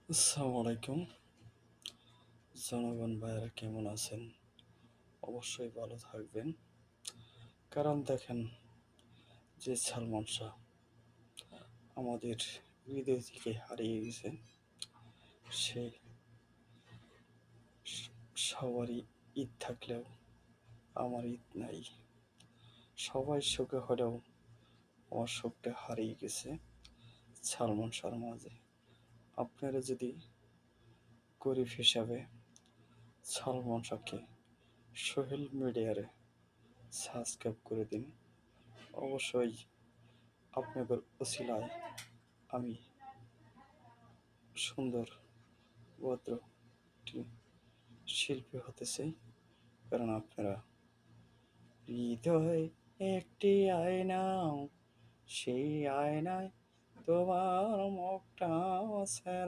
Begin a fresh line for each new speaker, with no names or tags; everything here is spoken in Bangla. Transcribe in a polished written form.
আসসালামু আলাইকুম। জনগণ ভাইয়েরা কেমন আছেন? অবশ্যই ভালো থাকবেন। কারণ দেখেন, যে সালমান শাহ আমাদের হৃদয় থেকে হারিয়ে গেছে, সে সবারই ঈদ থাকলেও আমার ঈদ নাই। সবাই সুখে হলেও আমার সুখটা হারিয়ে গেছে সালমান শাহর মাঝে। আপনারা যদি গরিব হিসাবে সালমান শাহকে সোহেল মিডিয়ারে সাবস্ক্রাইব করে দিন। অবশ্যই আপনাদের ওসিলায় আমি সুন্দর ভদ্র একটি শিল্পী হতে চাই। কারণ আপনারা হৃদয় একটি আয়না, সেই আয়নায় তোমার মুখটা সেরা।